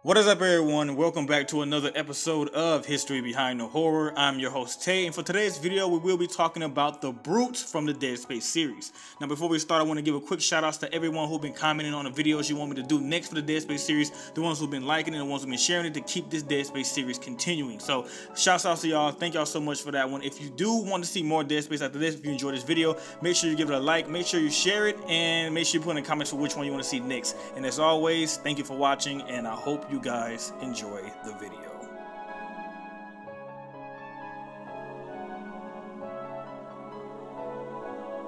What is up, everyone? Welcome back to another episode of History Behind the Horror. I'm your host, Tay, and for today's video, we will be talking about the brutes from the Dead Space series. Now, before we start, I want to give a quick shout outs to everyone who's been commenting on the videos you want me to do next for the Dead Space series, the ones who've been liking it, the ones who've been sharing it to keep this Dead Space series continuing. So, shouts out to y'all. Thank y'all so much for that one. If you do want to see more Dead Space after this, if you enjoyed this video, make sure you give it a like, make sure you share it, and make sure you put in the comments for which one you want to see next. And as always, thank you for watching, and I hope you guys enjoy the video.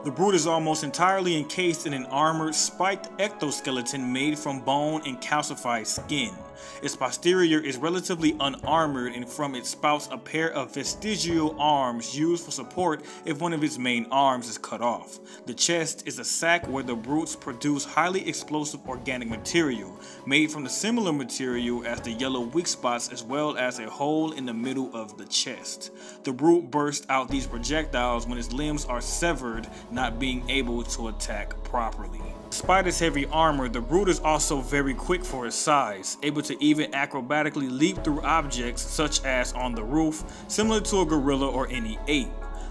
The brute is almost entirely encased in an armored, spiked ectoskeleton made from bone and calcified skin. Its posterior is relatively unarmored, and from it spouts a pair of vestigial arms used for support if one of its main arms is cut off. The chest is a sac where the brutes produce highly explosive organic material, made from the similar material as the yellow weak spots, as well as a hole in the middle of the chest. The brute bursts out these projectiles when its limbs are severed, not being able to attack properly. Despite its heavy armor, the brute is also very quick for its size, able to even acrobatically leap through objects such as on the roof, similar to a gorilla or any ape.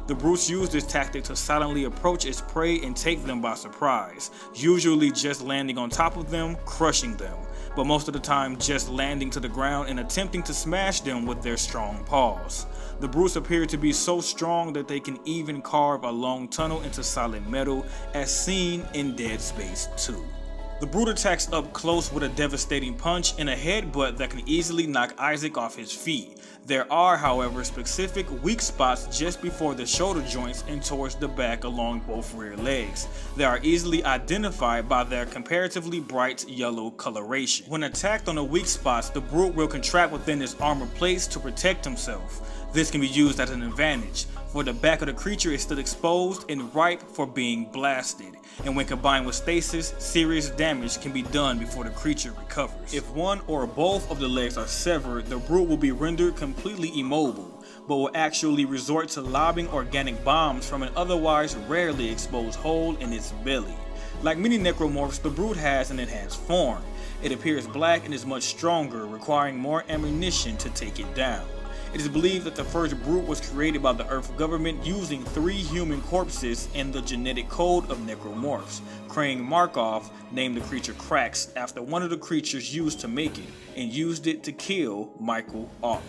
The brutes use this tactic to silently approach its prey and take them by surprise, usually just landing on top of them, crushing them, but most of the time just landing to the ground and attempting to smash them with their strong paws. The brutes appear to be so strong that they can even carve a long tunnel into solid metal, as seen in Dead Space 2. The brute attacks up close with a devastating punch and a headbutt that can easily knock Isaac off his feet. There are, however, specific weak spots just before the shoulder joints and towards the back along both rear legs. They are easily identified by their comparatively bright yellow coloration. When attacked on the weak spots, the brute will contract within its armor plates to protect himself. This can be used as an advantage, for the back of the creature is still exposed and ripe for being blasted, and when combined with stasis, serious damage can be done before the creature recovers. If one or both of the legs are severed, the brute will be rendered completely immobile, but will actually resort to lobbing organic bombs from an otherwise rarely exposed hole in its belly. Like many necromorphs, the brute has an enhanced form. It appears black and is much stronger, requiring more ammunition to take it down. It is believed that the first brute was created by the Earth government using 3 human corpses and the genetic code of necromorphs. Crane Markov named the creature Krax after one of the creatures used to make it, and used it to kill Michael Ott.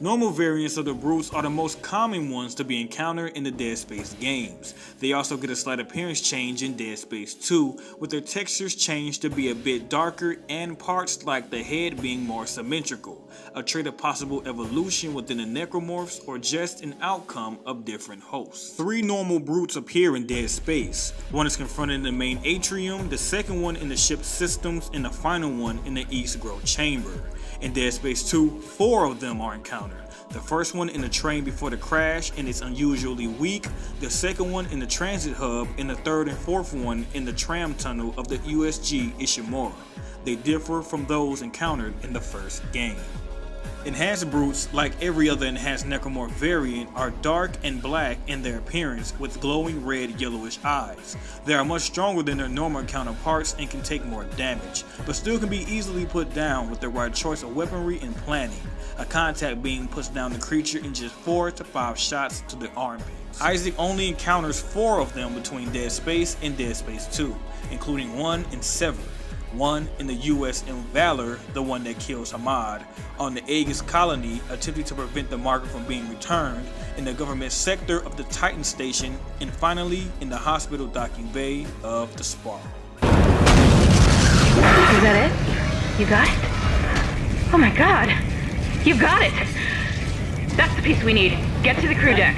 Normal variants of the brutes are the most common ones to be encountered in the Dead Space games. They also get a slight appearance change in Dead Space 2, with their textures changed to be a bit darker and parts like the head being more symmetrical, a trait of possible evolution within the necromorphs or just an outcome of different hosts. 3 normal brutes appear in Dead Space. One is confronted in the main atrium, the second one in the ship's systems, and the final one in the East Grove chamber. In Dead Space 2, 4 of them are encountered. The first one in the train before the crash and it's unusually weak, the second one in the transit hub, and the third and fourth one in the tram tunnel of the USG Ishimura. They differ from those encountered in the first game. Enhanced brutes, like every other enhanced necromorph variant, are dark and black in their appearance with glowing red yellowish eyes. They are much stronger than their normal counterparts and can take more damage, but still can be easily put down with the right choice of weaponry and planning. A contact beam puts down the creature in just 4 to 5 shots to the armpits. Isaac only encounters 4 of them between Dead Space and Dead Space 2, including one in Sever. One in the US in Valor, the one that kills Hamad, on the Aegis colony attempting to prevent the marker from being returned, in the government sector of the Titan station, and finally in the hospital docking bay of the Spark. Is that it? You got it? Oh my god! You've got it! That's the piece we need. Get to the crew deck.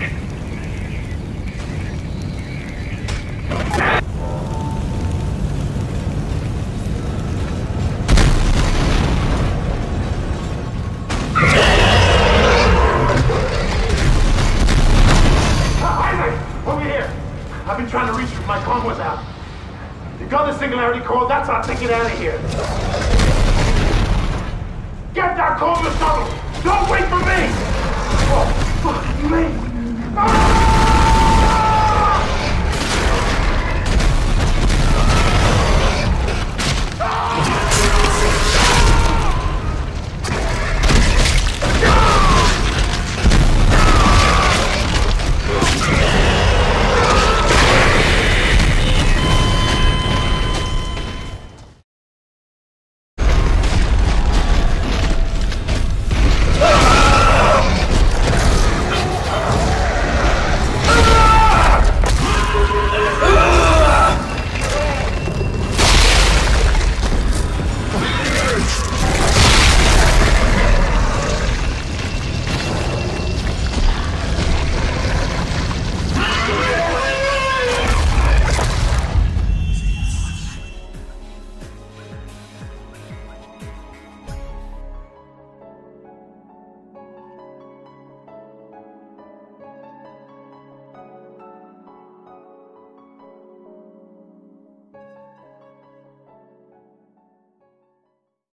I've been trying to reach you, but my comm was out. You got the singularity code, that's our ticket out of here. Get that code to the tunnel! Don't wait for me! Oh, fuck me! Ah!